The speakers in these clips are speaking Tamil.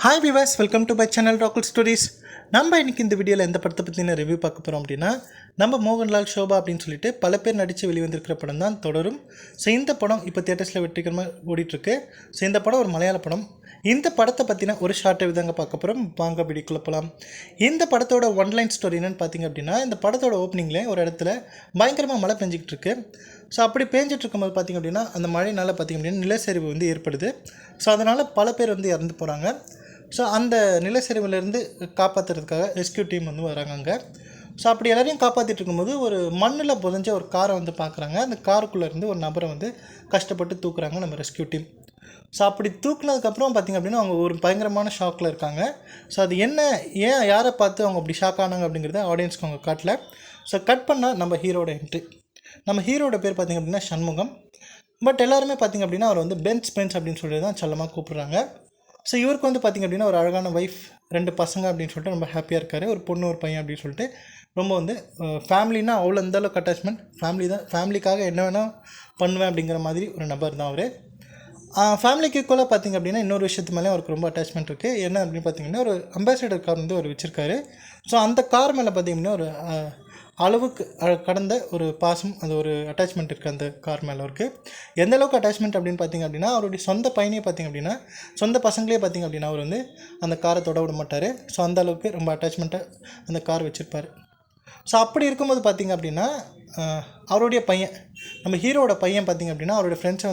Hi Vilas, welcome to my channel ராகுல் ஸ்டோரிஸ். நம்ம இன்றைக்கி இந்த வீடியோவில் எந்த படத்தை பற்றின ரிவ்யூ பார்க்க போகிறோம் அப்படின்னா, நம்ம மோகன்லால் ஷோபா அப்படின்னு சொல்லிட்டு பல பேர் நடித்து வெளிவந்திருக்கிற படம் தான் தொடரும். ஸோ இந்த படம் இப்போ தியேட்டர்ஸில் வெற்றிகரமாக ஓடிட்டுருக்கு. ஸோ இந்த படம் ஒரு மலையாள படம். இந்த படத்தை பற்றின ஒரு ஷார்ட்டை விதாங்க பார்க்க போகிறோம். வாங்க வீடியோக்குள்ளே போகலாம். இந்த படத்தோட ஒன்லைன் ஸ்டோரி என்னென்னு பார்த்தீங்க அப்படின்னா, இந்த படத்தோட ஓப்பனிங்கில் ஒரு இடத்துல பயங்கரமாக மழை பெஞ்சிக்கிட்டு இருக்கு. ஸோ அப்படி பேஞ்சிட்டு இருக்கும்போது பார்த்திங்க அப்படின்னா, அந்த மழையினால் பார்த்திங்க அப்படின்னா நிலச்சரிவு வந்து ஏற்படுது. ஸோ அதனால் பல பேர் வந்து இறந்து போகிறாங்க. ஸோ அந்த நிலச்சரிவிலேருந்து காப்பாற்றுறதுக்காக ரெஸ்கியூ டீம் வந்து வராங்க அங்கே. ஸோ அப்படி எல்லாரையும் காப்பாற்றிட்டு இருக்கும்போது ஒரு மண்ணில் புதஞ்ச ஒரு காரை வந்து பார்க்குறாங்க. அந்த காருக்குள்ளேருந்து ஒரு நபரை வந்து கஷ்டப்பட்டு தூக்குறாங்க நம்ம ரெஸ்கியூ டீம். ஸோ அப்படி தூக்குனதுக்கப்புறம் பார்த்திங்க அப்படின்னா அவங்க ஒரு பயங்கரமான ஷாக்கில் இருக்காங்க. ஸோ அது என்ன, ஏன், யாரை பார்த்து அவங்க அப்படி ஷாக் ஆனாங்க அப்படிங்கிறத ஆடியன்ஸ்க்கு அவங்க காட்டல. ஸோ கட் பண்ணால் நம்ம ஹீரோட என்ட்ரி. நம்ம ஹீரோட பேர் பார்த்திங்க அப்படின்னா சண்முகம். பட் எல்லாருமே பார்த்திங்க அப்படின்னா அவர் வந்து பென்ஸ் அப்படின்னு சொல்லி தான் செல்லமாக கூப்பிட்றாங்க. ஸோ இவருக்கு வந்து பார்த்திங்க அப்படின்னா ஒரு அழகான ஒய்ஃப், 2 பசங்க அப்படின்னு சொல்லிட்டு ரொம்ப ஹாப்பியாக இருக்கார். ஒரு பொண்ணு ஒரு பையன் அப்படின்னு சொல்லிட்டு ரொம்ப வந்து ஃபேமிலினா அவ்வளோ அந்தளவுக்கு அட்டாச்மெண்ட். ஃபேமிலிக்காக என்ன வேணால் பண்ணுவேன் அப்படிங்கிற மாதிரி ஒரு நபர் தான் அவர். ஃபேமிலிக்கு ஈக்குவலாக பார்த்திங்க அப்படின்னா இன்னொரு விஷயத்து மேலே அவருக்கு ரொம்ப அட்டாச்மெண்ட் இருக்குது. என்ன அப்படின்னு பார்த்திங்கன்னா ஒரு அம்பாசிடர் கார் வந்து அவர் வச்சுருக்காரு. ஸோ அந்த கார் மேலே பார்த்திங்கன்னா ஒரு அளவுக்கு கடந்த ஒரு பாசம், அந்த ஒரு அட்டாச்மெண்ட் இருக்குது அந்த கார் மேலே அவருக்கு. எந்த அளவுக்கு அட்டாச்மெண்ட் அப்படின்னு பார்த்திங்க அப்படின்னா, அவருடைய சொந்த பையனே பார்த்திங்க அப்படின்னா, சொந்த பசங்களே பார்த்திங்க அப்படின்னா அவர் வந்து அந்த காரை தொட விட மாட்டார். ஸோ அந்த அளவுக்கு ரொம்ப அட்டாச்மெண்ட்டாக அந்த கார் வச்சுருப்பார். ஸோ அப்படி இருக்கும்போது பார்த்திங்க அப்படின்னா அவருடைய பையன், நம்ம ஹீரோட பையன் பார்த்திங்க அப்படின்னா அவருடைய ஃப்ரெண்ட்ஸை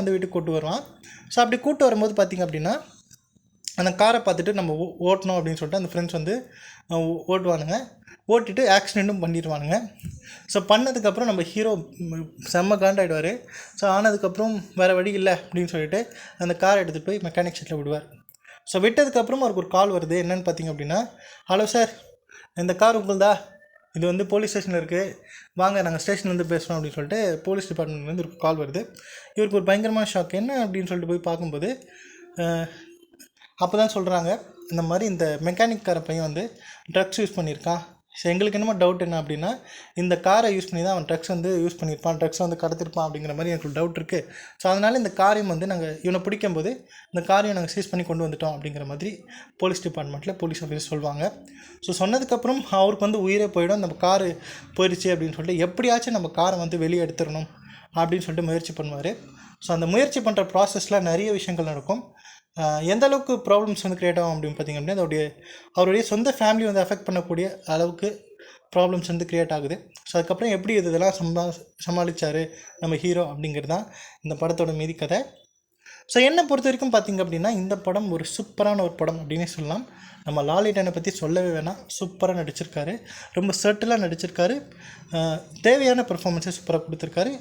வந்து வீட்டுக்கு கூப்பிட்டு வருவான். ஸோ அப்படி கூப்பிட்டு வரும்போது பார்த்திங்க அப்படின்னா அந்த காரை பார்த்துட்டு நம்ம ஓட்டணும் அப்படின்னு சொல்லிட்டு அந்த ஃப்ரெண்ட்ஸ் வந்து ஓட்டுவானுங்க. ஓட்டிட்டு ஆக்சிடெண்ட்டும் பண்ணிடுவானுங்க. ஸோ பண்ணதுக்கப்புறம் நம்ம ஹீரோ செம்ம காண்டாயிடுவார். ஸோ ஆனதுக்கப்புறம் வேறு வழி இல்லை அப்படின்னு சொல்லிட்டு அந்த காரை எடுத்துகிட்டு போய் மெக்கானிக் ஷெட்டில் விடுவார். ஸோ விட்டதுக்கப்புறம் அவருக்கு ஒரு கால் வருது. என்னென்னு பார்த்திங்க அப்படின்னா, ஹலோ சார், இந்த கார் உங்களுதா, இது வந்து போலீஸ் ஸ்டேஷனில் இருக்குது, வாங்க நாங்கள் ஸ்டேஷன்லேருந்து பேசுகிறோம் அப்படின்னு சொல்லிட்டு போலீஸ் டிபார்ட்மெண்ட்லேருந்து ஒரு கால் வருது. இவருக்கு ஒரு பயங்கரமான ஷாக். என்ன அப்படின்னு சொல்லிட்டு போய் பார்க்கும்போது அப்போ தான் சொல்கிறாங்க, இந்த மாதிரி இந்த மெக்கானிக்கார பையன் வந்து ட்ரக்ஸ் யூஸ் பண்ணியிருக்கான். ஸோ எங்களுக்கு என்னமோ டவுட் என்ன அப்படின்னா, இந்த காரை யூஸ் பண்ணி தான் அவன் ட்ரக்ஸ் வந்து யூஸ் பண்ணியிருப்பான், ட்ரக்ஸ் வந்து கடத்திருப்பான் அப்படிங்கிற மாதிரி எனக்கு டவுட் இருக்குது. ஸோ அதனால் இந்த காரியம் வந்து நாங்கள் இவனை பிடிக்கும்போது இந்த காரியம் நாங்கள் சீஸ் பண்ணி கொண்டு வந்துட்டோம் அப்படிங்கிற மாதிரி போலீஸ் டிபார்ட்மெண்ட்டில் போலீஸ் ஆஃபீஸர் சொல்லுவாங்க. ஸோ சொன்னதுக்கப்புறம் அவருக்கு வந்து உயிரே போயிடும். நம்ம காரு போயிடுச்சு அப்படின்னு சொல்லிட்டு எப்படியாச்சும் நம்ம காரை வந்து வெளியே எடுத்துடணும் அப்படின்னு சொல்லிட்டு முயற்சி பண்ணுவார். ஸோ அந்த முயற்சி பண்ணுற ப்ராசஸில் நிறைய விஷயங்கள் நடக்கும். எந்த அளவுக்கு ப்ராப்ளம்ஸ் வந்து க்ரியேட் ஆகும் அப்படின்னு பார்த்திங்க அப்படின்னா, அவருடைய சொந்த ஃபேமிலி வந்து அஃபெக்ட் பண்ணக்கூடிய அளவுக்கு ப்ராப்ளம்ஸ் வந்து க்ரியேட் ஆகுது. ஸோ அதுக்கப்புறம் எப்படி இதெல்லாம் சமாளித்தார் நம்ம ஹீரோ அப்படிங்கிறது தான் இந்த படத்தோட மீதி கதை. ஸோ என்னை பொறுத்த வரைக்கும் பார்த்திங்க அப்படின்னா இந்த படம் ஒரு சூப்பரான ஒரு படம் அப்படின்னே சொல்லலாம். நம்ம லாலிட்டனை பற்றி சொல்லவே வேணாம், சூப்பராக நடிச்சிருக்காரு, ரொம்ப சர்ட்டிலாக நடிச்சிருக்காரு, தேவையான பெர்ஃபார்மன்ஸை சூப்பராக கொடுத்துருக்காரு.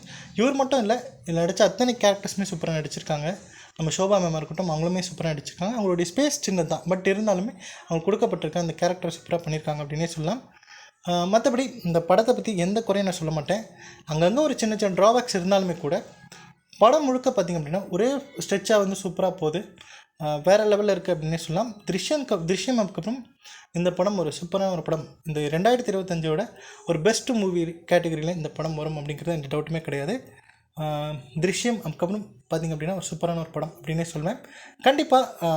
இவர் மட்டும் இல்லை, இதில் நடித்த அத்தனை கேரக்டர்ஸுமே சூப்பராக நடிச்சிருக்காங்க. நம்ம ஷோபா மேமாக இருக்கட்டும், அவங்களுமே சூப்பராக நடிச்சிருக்காங்க. அவங்களுடைய ஸ்பேஸ் சின்னது தான், பட் இருந்தாலுமே அவங்க கொடுக்கப்பட்டிருக்க அந்த கேரக்டர் சூப்பராக பண்ணியிருக்காங்க அப்படின்னே சொல்லலாம். மற்றபடி இந்த படத்தை பற்றி எந்த குறையும் நான் சொல்ல மாட்டேன். அங்கங்கே ஒரு சின்ன சின்ன ட்ராபேக்ஸ் இருந்தாலுமே கூட படம் முழுக்க பார்த்திங்க அப்படின்னா ஒரே ஸ்ட்ரெச்சாக வந்து சூப்பராக போகுது, வேறு லெவலில் இருக்குது அப்படின்னே சொல்லலாம். திருஷ்யம் அதுக்கப்புறம் இந்த படம் ஒரு சூப்பரான ஒரு படம். இந்த 2025 ஒரு பெஸ்ட் மூவி கேட்டகரியில் இந்த படம் வரும் அப்படிங்கிறது எந்த டவுட்டுமே கிடையாது. திருஷ்யம் அதுக்கப்புறம் பார்த்திங்க அப்படின்னா ஒரு சூப்பரான ஒரு படம் அப்படின்னே சொல்வேன். கண்டிப்பாக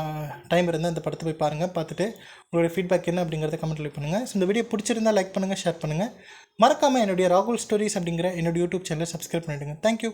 டைம் இருந்தால் இந்த படத்தை போய் பாருங்கள். பார்த்துட்டு உங்களுடைய ஃபீட்பேக் என்ன அப்படிங்கிறத கமெண்ட்டில் பண்ணுங்கள். ஸோ இந்த வீடியோ பிடிச்சிருந்தால் லைக் பண்ணுங்கள், ஷேர் பண்ணுங்கள். மறக்காமல் என்னுடைய ராகுல் ஸ்டோரிஸ் அப்படிங்கிற என்னுடைய யூடியூப் சேனலை சப்ஸ்கிரைப் பண்ணிவிடுங்க. தேங்க்யூ.